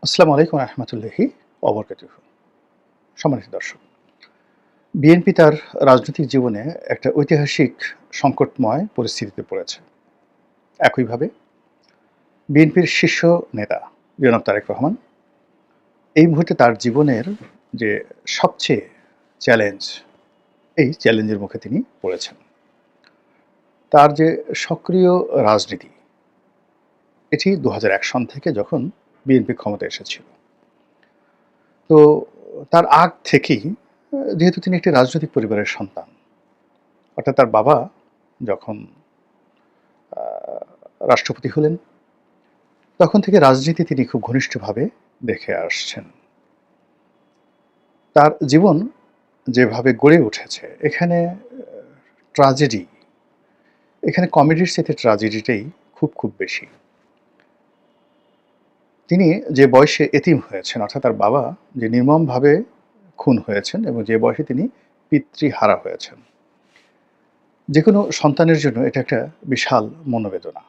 আসসালামু আলাইকুম রহমতুল্লাহি ওবরকাতুহু। সম্মানিত দর্শক, বিএনপি তার রাজনৈতিক জীবনে একটা ঐতিহাসিক সংকটময় পরিস্থিতিতে পড়েছে। একইভাবে বিএনপির শীর্ষ নেতা জনাব তারেক রহমান এই মুহূর্তে তার জীবনের যে সবচেয়ে চ্যালেঞ্জ, এই চ্যালেঞ্জের মুখে তিনি পড়েছেন। তার যে সক্রিয় রাজনীতি, এটি ২০০১ সন থেকে যখন বিএনপি ক্ষমতায় এসেছিল। তো তার আগ থেকেই যেহেতু তিনি একটি রাজনৈতিক পরিবারের সন্তান, অর্থাৎ তার বাবা যখন আ রাষ্ট্রপতি হলেন, তখন থেকে রাজনীতি তিনি খুব ঘনিষ্ঠভাবে দেখে আসছেন। তার জীবন যেভাবে গড়ে উঠেছে, এখানে ট্র্যাজেডি, এখানে কমেডির চাইতে ট্র্যাজেডিটাই খুব বেশি। তিনি যে বয়সে এতিম হয়েছেন, অর্থাৎ তার বাবা যে নির্মমভাবে খুন হয়েছেন এবং যে বয়সে তিনি পিতৃহারা হয়েছেন, যেকোনো সন্তানের জন্য এটা একটা বিশাল মনোবেদনা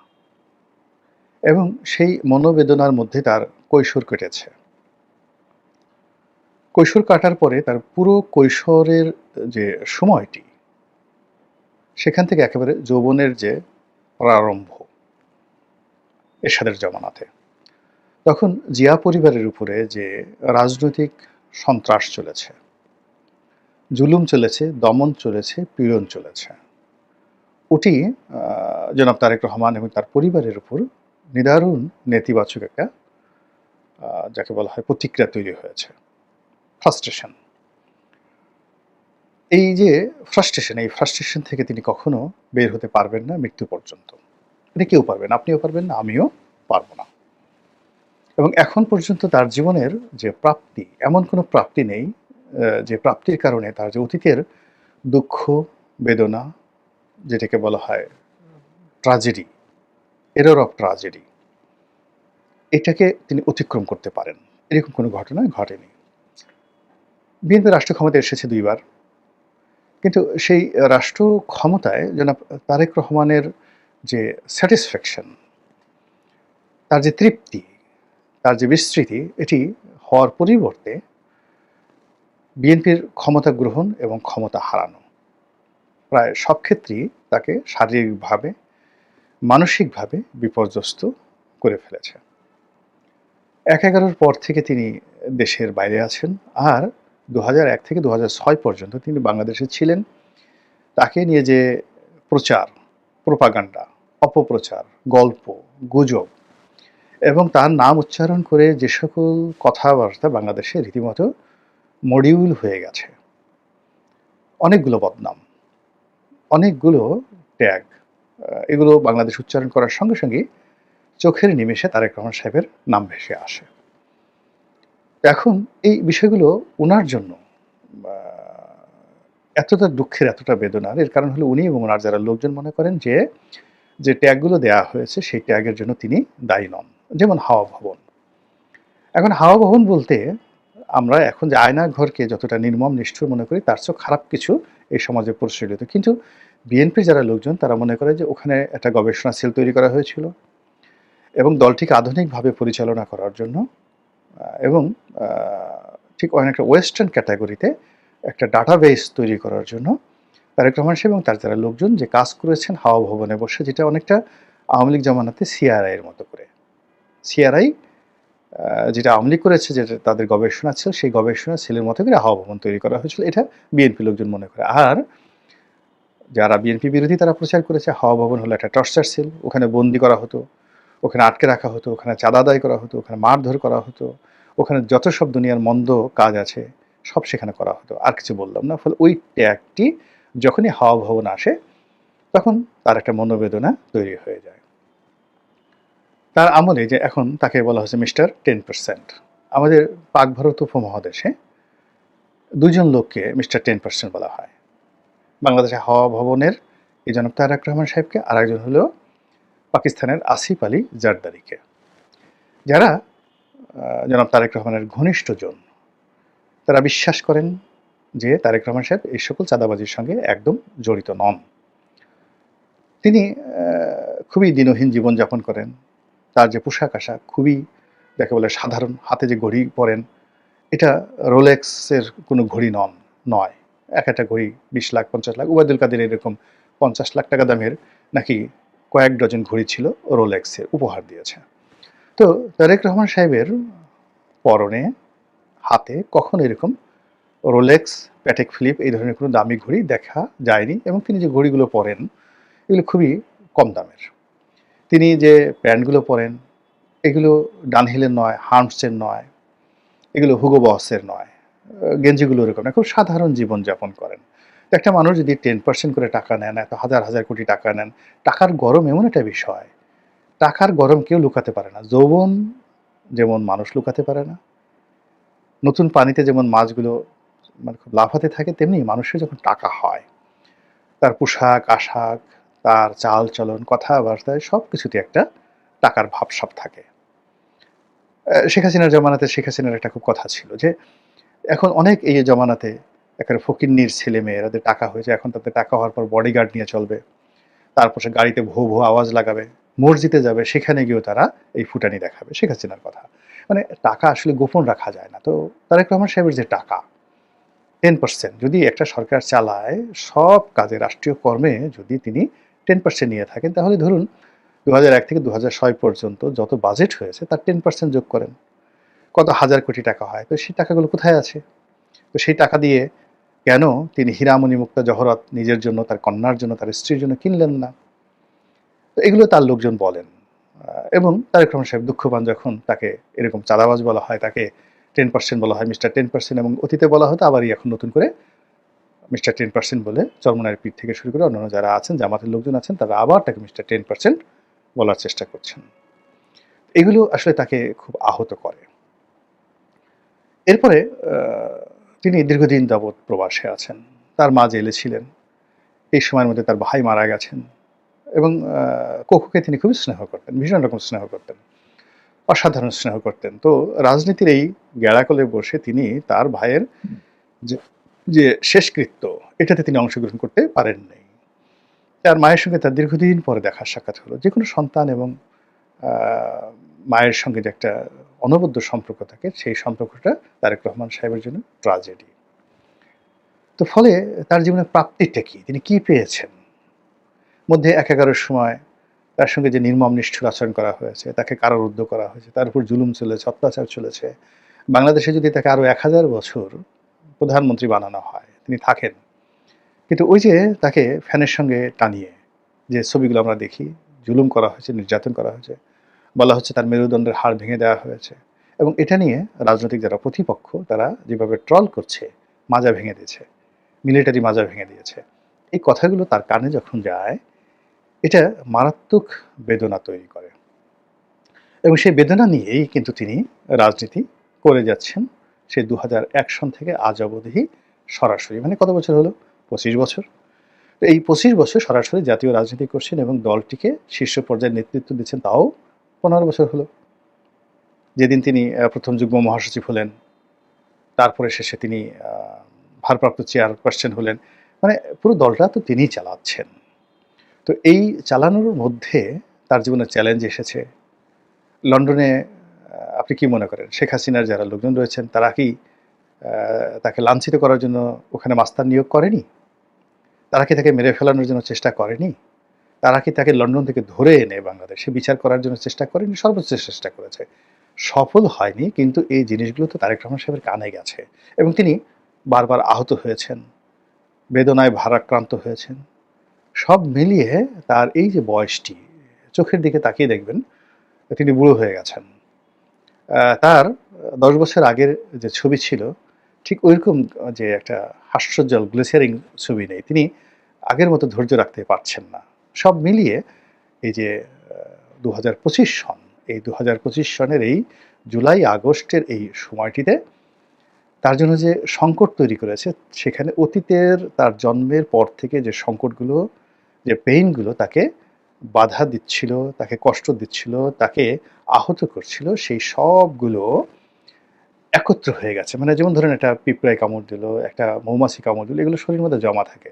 এবং সেই মনোবেদনার মধ্যে তার কৈশোর কেটেছে। কৈশোর কাটার পরে তার পুরো কৈশোরের যে সময়টি, সেখান থেকে একেবারে যৌবনের যে প্রারম্ভ এরশাদের জমানাতে, তখন জিয়া পরিবারের উপরে যে রাজনৈতিক সন্ত্রাস চলেছে, জুলুম চলেছে, দমন চলেছে, পীড়ন চলেছে, ওটি জনাব তারেক রহমান এবং তার পরিবারের উপর নিদারুণ নেতিবাচক একটা যাকে বলা হয় প্রতিক্রিয়া তৈরি হয়েছে। ফ্রাস্ট্রেশন। এই যে ফ্রাস্ট্রেশন, এই ফ্রাস্ট্রেশন থেকে তিনি কখনো বের হতে পারবেন না মৃত্যু পর্যন্ত। এটা কেউ পারবে না, আপনিও পারবেন না, আমিও পারব না। এবং এখন পর্যন্ত তার জীবনের যে প্রাপ্তি, এমন কোনো প্রাপ্তি নেই যে প্রাপ্তির কারণে তার যে অতীতের দুঃখ, বেদনা, যেটাকে বলা হয় ট্র্যাজেডি, এরর অফ ট্র্যাজেডি, এটাকে তিনি অতিক্রম করতে পারেন। এরকম কোনো ঘটনা ঘটেনি। বিএনপি রাষ্ট্র ক্ষমতায় এসেছে ২ বার। কিন্তু সেই রাষ্ট্র ক্ষমতায় জনাব তারেক রহমানের যে স্যাটিসফ্যাকশন, তার যে তৃপ্তি, তার যে বিস্তৃতি, এটি হওয়ার পরিবর্তে বিএনপির ক্ষমতা গ্রহণ এবং ক্ষমতা হারানো প্রায় সব ক্ষেত্রেই তাকে শারীরিকভাবে, মানসিকভাবে বিপর্যস্ত করে ফেলেছে। ১/১১ পর থেকে তিনি দেশের বাইরে আছেন। আর ২০০১ থেকে ২০০৬ পর্যন্ত তিনি বাংলাদেশে ছিলেন। তাকে নিয়ে যে প্রচার, প্রোপাগান্ডা, অপপ্রচার, গল্প, গুজব এবং তার নাম উচ্চারণ করে যে সকল কথাবার্তা বাংলাদেশে রীতিমতো মডিউল হয়ে গেছে। অনেকগুলো বদনাম, অনেকগুলো ট্যাগ, এগুলো বাংলাদেশ উচ্চারণ করার সঙ্গে চোখের নিমেষে তারেক রহমান সাহেবের নাম ভেসে আসে। এখন এই বিষয়গুলো উনার জন্য আ এতটা দুঃখের, এতটা বেদনার, এর কারণ হলো উনি এবং উনার যারা লোকজন মনে করেন যে ট্যাগগুলো দেয়া হয়েছে সেই ট্যাগের জন্য তিনি দায়ী নন। যেমন হাওয়া ভবন। এখন হাওয়া ভবন বলতে আমরা এখন যে আয়নাঘরকে যতটা নির্মম নিষ্ঠুর মনে করি, তার চেয়েও খারাপ কিছু এই সমাজে প্রচলিত। কিন্তু বিএনপির যারা লোকজন তারা মনে করে যে ওখানে একটা গবেষণা সেল তৈরি করা হয়েছিল এবং দলটিকে আধুনিকভাবে পরিচালনা করার জন্য এবং আ ঠিক অনেকটা ওয়েস্টার্ন ক্যাটেগরিতে একটা ডাটাবেস তৈরি করার জন্য তারেক রহমান সাহেব এবং তার যারা লোকজন যে কাজ করেছেন হাওয়া ভবনে বসে, যেটা অনেকটা আওয়ামী লীগ জামানাতে সিআরআই এর মতো করে। সিআরআই যেটা আওয়ামী লীগ করেছে, যেটা তাদের গবেষণা ছিল, সেই গবেষণা সেলের মতো করে হাওয়া ভবন তৈরি করা হয়েছিল। এটা বিএনপি লোকজন মনে করে। আর যারা বিএনপি বিরোধী তারা প্রচার করেছে হাওয়া ভবন হলো একটা টর্চার সেল। ওখানে বন্দী করা হতো, ওখানে আটকে রাখা হতো, ওখানে চাঁদা আদায় করা হতো, ওখানে মারধর করা হতো, ওখানে যত সব দুনিয়ার মন্দ কাজ আছে সব সেখানে করা হতো। আর কিছু বললাম না। ফলে ওই ট্যাগটি যখনই হাওয়া ভবন আসে তখন তার একটা মনোবেদনা তৈরি হয়ে যায়। তার আমলে যে এখন তাকে বলা হচ্ছে মিস্টার 10%। আমাদের পাক ভারত উপমহাদেশে ২ জন লোককে মিস্টার 10% বলা হয়। বাংলাদেশে হাওয়া ভবনের এই জনাব তারেক রহমান সাহেবকে, আরেকজন হলো পাকিস্তানের আসিফ আলী জারদারিকে। যারা জনাব তারেক রহমানের ঘনিষ্ঠজন, তারা বিশ্বাস করেন যে তারেক রহমান সাহেব এই সকল চাঁদাবাজির সঙ্গে একদম জড়িত নন। তিনি খুবই দীনহীন জীবনযাপন করেন। তার যে পোশাক-আশাক খুবই যাকে বলে সাধারণ হাতে যে ঘড়ি পরেন, এটা রোলেক্সের কোনো ঘড়ি নয়। একটা ঘড়ি ২০ লাখ ৫০ লাখ, ওবায়দুল কাদের এরকম ৫০ লাখ টাকা দামের নাকি কয়েক ডজন ঘড়ি ছিল রোলেক্সের, উপহার দিয়েছে। তো তারেক রহমান সাহেবের পরনে, হাতে কখনো এরকম রোলেক্স, প্যাটেক ফিলিপ এই ধরনের কোনো দামি ঘড়ি দেখা যায়নি, এবং তিনি যে ঘড়িগুলো পরেন এগুলো খুবই কম দামের। তিনি যে প্যান্টগুলো পরেন এগুলো ডানহিলের নয়, হার্মসের নয়, এগুলো হুগো বসের নয়, গেঞ্জিগুলো এরকম না, খুব সাধারণ জীবনযাপন করেন। তো একটা মানুষ যদি 10% করে টাকা নেন, এত হাজার হাজার কোটি টাকা নেন, টাকার গরম এমন একটা বিষয়, টাকার গরম কেউ লুকাতে পারে না। যৌবন যেমন মানুষ লুকাতে পারে না, নতুন পানিতে যেমন মাছগুলো মানে খুব লাফাতে থাকে, তেমনি মানুষের যখন টাকা হয় তার পোশাক আশাক, তার চাল চলন, কথাবার্তায় সব কিছুতে একটা টাকার ভাবসাব থাকে। শেখ হাসিনার জমানাতে শেখ হাসিনার একটা খুব কথা ছিল যে এখন অনেক এই জমানাতে একেবারে ফকিন্নির ছেলে মেয়েরা ওদের টাকা হয়েছে, এখন তাদের টাকা হওয়ার পর বডিগার্ড নিয়ে চলবে, তারপর সে গাড়িতে ভো ভো আওয়াজ লাগাবে, মসজিদে যাবে, সেখানে গিয়েও তারা এই ফুটানি দেখাবে। শেখ হাসিনার কথা, মানে টাকা আসলে গোপন রাখা যায় না। তো তারেক রহমান সাহেবের যে টাকা 10% যদি একটা সরকার চালায়, সব কাজে রাষ্ট্রীয় কর্মে যদি তিনি 10% নিয়ে থাকেন, তাহলে ধরুন 2001 থেকে 2006 পর্যন্ত যত বাজেট হয়েছে তার 10% যোগ করেন, কত হাজার কোটি টাকা হয়। তো সেই টাকাগুলো কোথায় আছে? তো সেই টাকা দিয়ে কেন তিনি হীরামণি মুক্তা জহরত নিজের জন্য, তার কন্যার জন্য, তার স্ত্রীর জন্য কিনলেন না? তো এগুলো তার লোকজন বলেন। এবং তারেক রহমান সাহেব দুঃখ পান যখন তাকে এরকম চাঁদাবাজ বলা হয়, তাকে 10% বলা হয়, মিস্টার 10%, এবং অতীতে বলা হতো, আবারই এখন নতুন করে মিস্টার 10% বলে চরমোনাইয়ের পীর থেকে শুরু করে অন্যান্য যারা আছেন, জামাতের লোকজন আছেন, তারা আবার তাকে মিস্টার 10% বলার চেষ্টা করছেন। এগুলো আসলে তাকে খুব আহত করে। এরপরে তিনি দীর্ঘদিন যাবৎ প্রবাসে আছেন, তার মা জেলে ছিলেন, এই সময়ের মধ্যে তার ভাই মারা গেছেন, এবং কোকুকে তিনি খুবই স্নেহ করতেন, ভীষণ রকম স্নেহ করতেন, অসাধারণ স্নেহ করতেন। তো রাজনীতির এই গ্যাড়াকলে বসে তিনি তার ভাইয়ের যে যে শেষকৃত্য, এটাতে তিনি অংশগ্রহণ করতে পারেননি। তার মায়ের সঙ্গে তার দীর্ঘদিন পরে দেখা সাক্ষাৎ হলো। যে কোনো সন্তান এবং মায়ের সঙ্গে যে একটা অনবদ্য সম্পর্ক থাকে, সেই সম্পর্কটা তারেক রহমান সাহেবের জন্য ট্রাজেডি। তো ফলে তার জীবনের প্রাপ্তিটা কি, তিনি কি পেয়েছেন? মধ্যে একাগারের সময় তার সঙ্গে যে নির্মম নিষ্ঠুর আচরণ করা হয়েছে, তাকে কারারুদ্ধ করা হয়েছে, তার উপর জুলুম চলেছে, অত্যাচার চলেছে। বাংলাদেশে যদি তাকে আরো 1000 বছর প্রধানমন্ত্রী বানানো হয়, তিনি থাকেন। কিন্তু ওই যে তাকে ফ্যানের সঙ্গে টানিয়ে যে ছবিগুলো আমরা দেখি, জুলুম করা হয়েছে, নির্যাতন করা হয়েছে, বলা হচ্ছে তার মেরুদণ্ডের হাড় ভেঙে দেওয়া হয়েছে, এবং এটা নিয়ে রাজনৈতিক যারা প্রতিপক্ষ তারা যেভাবে ট্রল করছে, মাজা ভেঙে দিয়েছে, মিলিটারি মাজা ভেঙে দিয়েছে, এই কথাগুলো তার কানে যখন যায়, এটা মারাত্মক বেদনা তৈরি করে। এবং সেই বেদনা নিয়েই কিন্তু তিনি রাজনীতি করে যাচ্ছেন সেই 2001 সন থেকে আজ অবধি সরাসরি, মানে কত বছর হলো? 25 বছর। তো এই 25 বছর সরাসরি জাতীয় রাজনীতি করছেন এবং দলটিকে শীর্ষ পর্যায়ে নেতৃত্ব দিচ্ছেন, তাও 15 বছর হলো। যেদিন তিনি প্রথম যুগ্ম মহাসচিব হলেন, তারপরে শেষে তিনি ভারপ্রাপ্ত চেয়ারপারসন হলেন, মানে পুরো দলটা তো তিনিই চালাচ্ছেন। তো এই চালানোর মধ্যে তার জীবনে চ্যালেঞ্জ এসেছে। লন্ডনে আপনি কি মনে করেন শেখ হাসিনার যারা লোকজন রয়েছেন তারা কি তাকে লাঞ্ছিত করার জন্য ওখানে মাস্তান নিয়োগ করেনি? তারা কি তাকে মেরে ফেলানোর জন্য চেষ্টা করেনি? তারা কি তাকে লন্ডন থেকে ধরে এনে বাংলাদেশে বিচার করার জন্য চেষ্টা করেনি? সর্বোচ্চ চেষ্টা করেছে, সফল হয়নি। কিন্তু এই জিনিসগুলো তো তারেক রহমান সাহেবের কানে গেছে, এবং তিনি বারবার আহত হয়েছেন, বেদনায় ভারাক্রান্ত হয়েছেন। সব মিলিয়ে তার এই যে বয়সটি, চোখের দিকে তাকিয়ে দেখবেন তিনি বুড়ো হয়ে গেছেন। তার 10 বছর আগের যে ছবি ছিল, ঠিক ওইরকম যে একটা হাস্যোজ্জ্বল গ্লিসারিং ছবি নেই। তিনি আগের মতো ধৈর্য রাখতে পারছেন না। সব মিলিয়ে এই যে 2025 সন, এই 2025 সনের এই জুলাই আগস্টের এই সময়টিতে তার জন্য যে সংকট তৈরি করেছে, সেখানে অতীতের তার জন্মের পর থেকে যে সংকটগুলো, যে পেইনগুলো তাকে বাধা দিচ্ছিল, তাকে কষ্ট দিচ্ছিল, তাকে আহত করছিল, সেই সবগুলো একত্র হয়ে গেছে। মানে যেমন ধরেন একটা পিঁপড়ায় কামড় দিল, একটা মৌমাছি কামড় দিল, এগুলো শরীরের মধ্যে জমা থাকে।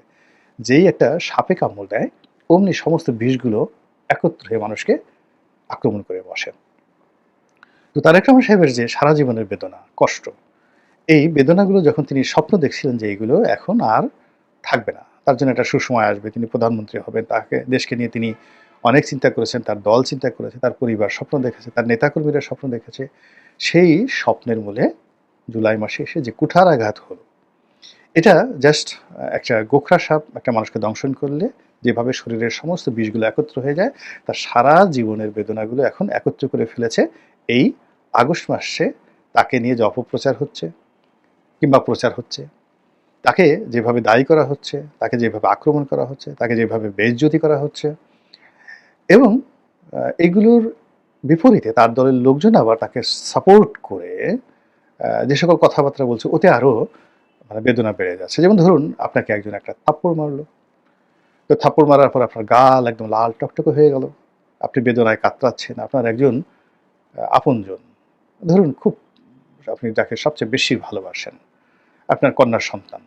যেই একটা সাপে কামড় দেয়, অমনি সমস্ত বিষগুলো একত্র হয়ে মানুষকে আক্রমণ করে বসে। তো তারেক রহমান সাহেবের যে সারা জীবনের বেদনা, কষ্ট, এই বেদনাগুলো যখন তিনি স্বপ্ন দেখছিলেন যে এইগুলো এখন আর থাকবে না। তার জন্য একটা সুসময় আসবে, তিনি প্রধানমন্ত্রী হবেন। দেশকে নিয়ে তিনি অনেক চিন্তা করেছেন, তার দল চিন্তা করেছে, তার পরিবার স্বপ্ন দেখেছে, তার নেতাকর্মীরা স্বপ্ন দেখেছে। সেই স্বপ্নের মূলে জুলাই মাসে এসে যে কুঠারাঘাত হলো, এটা জাস্ট একটা গোখরা সাপ একটা মানুষকে দংশন করলে যেভাবে শরীরের সমস্ত বিষগুলো একত্র হয়ে যায়, তার সারা জীবনের বেদনাগুলো এখন একত্র করে ফেলেছে এই আগস্ট মাসে। তাকে নিয়ে যে অপপ্রচার হচ্ছে কিংবা প্রচার হচ্ছে, তাকে যেভাবে দায়ী করা হচ্ছে, তাকে যেভাবে আক্রমণ করা হচ্ছে, তাকে যেভাবে বেইজ্জতি করা হচ্ছে, এবং এগুলোর বিপরীতে তার দলের লোকজন আবার তাকে সাপোর্ট করে যে সকল কথাবার্তা বলছে, ওতে আরও মানে বেদনা বেড়ে যাচ্ছে। যেমন ধরুন, আপনাকে একজন একটা থাপ্পড় মারলো, তো থাপ্পড় মারার পর আপনার গাল একদম লাল টকটকে হয়ে গেল, আপনি বেদনায় কাতরাচ্ছেন। আপনার একজন আপনজন, ধরুন খুব আপনি যাকে সবচেয়ে বেশি ভালোবাসেন, আপনার কন্যার সন্তান,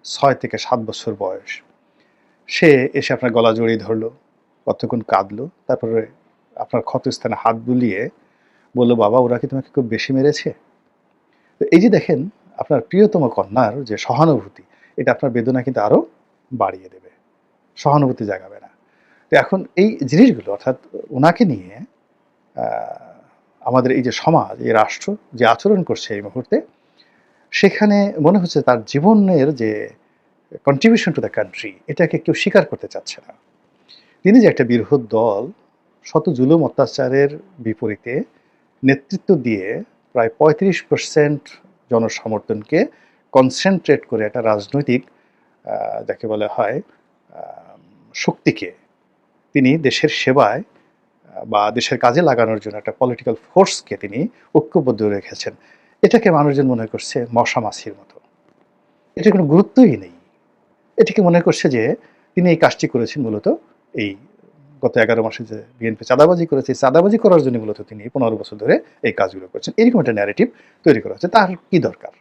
6 থেকে 7 বছর বয়স, সে এসে আপনার গলা জড়িয়ে ধরলো, কতক্ষণ কাঁদলো, তারপরে আপনার ক্ষতস্থানে হাত বুলিয়ে বললো, বাবা ওরা কি তোমাকে খুব বেশি মেরেছে? তো এই যে দেখেন, আপনার প্রিয়তম কন্যার যে সহানুভূতি, এটা আপনার বেদনা কিন্তু আরও বাড়িয়ে দেবে, সহানুভূতি জাগাবে না। তো এখন এই জিনিসগুলো, অর্থাৎ ওনাকে নিয়ে আমাদের এই যে সমাজ, এই রাষ্ট্র যে আচরণ করছে এই মুহূর্তে, সেখানে মনে হচ্ছে তার জীবনের যে কন্ট্রিবিউশন টু দ্য কান্ট্রি, এটাকে কেউ স্বীকার করতে চাচ্ছে না। তিনি যে একটা বৃহৎ দল শত জুলুম অত্যাচারের বিপরীতে নেতৃত্ব দিয়ে প্রায় 35% জনসমর্থনকে কনসেন্ট্রেট করে একটা রাজনৈতিক যাকে বলা হয় শক্তিকে তিনি দেশের সেবায় বা দেশের কাজে লাগানোর জন্য একটা পলিটিক্যাল ফোর্সকে তিনি ঐক্যবদ্ধ রেখেছেন, এটাকে মানুষজন মনে করছে মশা মাছির মতো, এটার কোনো গুরুত্বই নেই। এটাকে মনে করছে যে তিনি এই কাজটি করেছেন মূলত এই গত 11 মাসে যে বিএনপি চাঁদাবাজি করেছে, চাঁদাবাজি করার জন্য মূলত তিনি 15 বছর ধরে এই কাজগুলো করছেন। এরকম একটা ন্যারেটিভ তৈরি করা হচ্ছে। তার কি দরকার?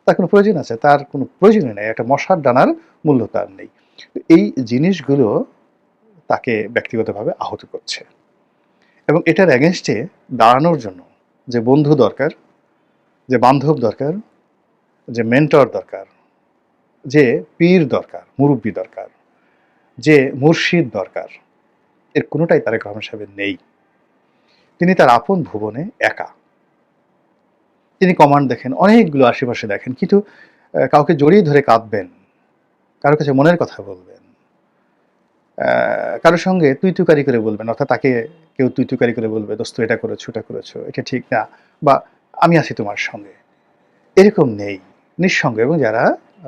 তার কোনো প্রয়োজন আছে? তার কোনো প্রয়োজনই নেই। একটা মশার ডানার মূল্য তার নেই। এই জিনিসগুলো তাকে ব্যক্তিগতভাবে আহত করছে, এবং এটার এগেনস্টে দাঁড়ানোর জন্য যে বন্ধু দরকার, যে বান্ধব দরকার, যে মেন্টর দরকার, যে পীর দরকার, মুরব্বী দরকার, যে মুর্শিদ দরকার, এর কোনোটাই তারেক রহমান সাহেবের নেই। তিনি তার আপন ভুবনে একা। তিনি কমান্ড দেখেন, অনেকগুলো আশেপাশে দেখেন, কিন্তু কাউকে জড়িয়ে ধরে কাঁদবেন, কারোর কাছে মনের কথা বলবেন, কারোর সঙ্গে তুই তুকারি করে বলবেন, অর্থাৎ তাকে কেউ তুই তুকারি করে বলবে, দোস্ত এটা করেছো, এটা করেছো, এটা ঠিক না, বা আমি আছি তোমার সঙ্গে, এরকম নেই। নিঃসঙ্গ। এবং যারা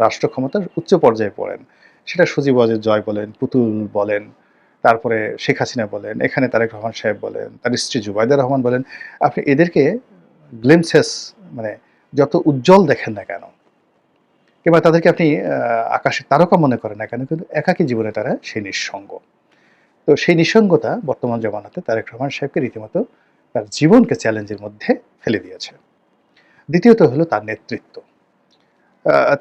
রাষ্ট্র ক্ষমতার উচ্চ পর্যায়ে পড়েন, সেটা সজীব ওয়াজেদ জয় বলেন, পুতুল বলেন, তারপরে শেখ হাসিনা বলেন, এখানে তারেক রহমান সাহেব বলেন, তার স্ত্রী জুবাইদা রহমান বলেন, আপনি এদেরকে গ্লিমসেস মানে যত উজ্জ্বল দেখেন না কেন, কিংবা তাদেরকে আপনি আকাশের তারকা মনে করেন না কেন, কিন্তু একাকী জীবনে তারা সেই নিঃসঙ্গ। তো সেই নিঃসঙ্গতা বর্তমান জমানাতে তারেক রহমান সাহেবকে রীতিমতো তার জীবনকে চ্যালেঞ্জের মধ্যে ফেলে দিয়েছে। দ্বিতীয়ত হলো তার নেতৃত্ব।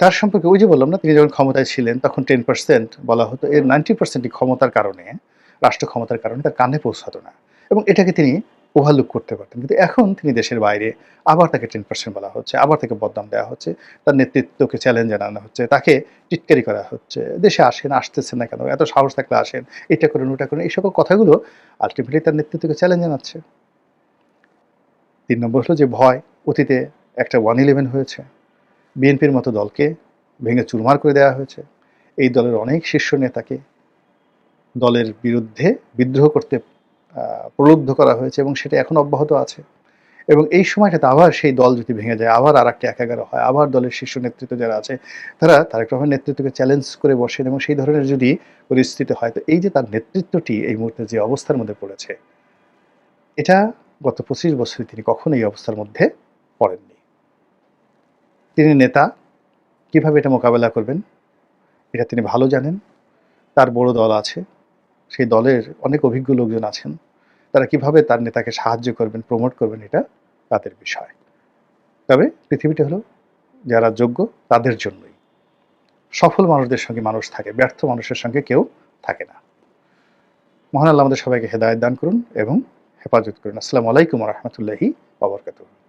তার সম্পর্কে ওই যে বললাম না, তিনি যখন ক্ষমতায় ছিলেন তখন 10% বলা হতো, এর 90%ই ক্ষমতার কারণে, রাষ্ট্র ক্ষমতার কারণে তার কানে পৌঁছাতো না, এবং এটাকে তিনি ওভারলুক করতে পারতেন। কিন্তু এখন তিনি দেশের বাইরে, আবার তাকে 10% বলা হচ্ছে, আবার তাকে বদনাম দেওয়া হচ্ছে, তার নেতৃত্বকে চ্যালেঞ্জ জানানো হচ্ছে, তাকে টিটকারি করা হচ্ছে, দেশে আসেন, আসতেছেন না কেন, এত সাহস থাকলে আসেন, এটা করুন ওটা করুন, এই সকল কথাগুলো আলটিমেটলি তার নেতৃত্বকে চ্যালেঞ্জ জানাচ্ছে। 3 নম্বর হলো যে ভয়। অতীতে একটা 1/11 হয়েছে, বিএনপির মতো দলকে ভেঙে চুরমার করে দেওয়া হয়েছে, এই দলের অনেক শীর্ষ নেতাকে দলের বিরুদ্ধে বিদ্রোহ করতে প্রলুব্ধ করা হয়েছে, এবং সেটা এখন অব্যাহত আছে। এবং এই সময়টাতে আবার সেই দল যদি ভেঙে যায়, আবার আর একটা একাগার হয়, আবার দলের শীর্ষ নেতৃত্ব যারা আছে তারা তারেক রহমানের নেতৃত্বকে চ্যালেঞ্জ করে বসেন, এবং সেই ধরনের যদি পরিস্থিতি হয়, তো এই যে তার নেতৃত্বটি এই মুহূর্তে যে অবস্থার মধ্যে পড়েছে, এটা গত 25 বছরে তিনি কখনো এই অবস্থার মধ্যে পড়েননি। তিনি নেতা, কিভাবে এটা মোকাবেলা করবেন এটা তিনি ভালো জানেন। তার বড় দল আছে, সেই দলের অনেক অভিজ্ঞ লোকজন আছেন, তারা কিভাবে তার নেতাকে সাহায্য করবেন, প্রমোট করবেন, এটা তাদের বিষয়। তবে পৃথিবীটা হলো যারা যোগ্য তাদের জন্যই। সফল মানুষদের সঙ্গে মানুষ থাকে, ব্যর্থ মানুষের সঙ্গে কেউ থাকে না। মহান আল্লাহ আমাদের সবাইকে হেদায়েত দান করুন এবং হেফাজত করুন। আসসালামু আলাইকুম ওয়া রাহমাতুল্লাহি ওয়া ওয়া বারাকাতুহু।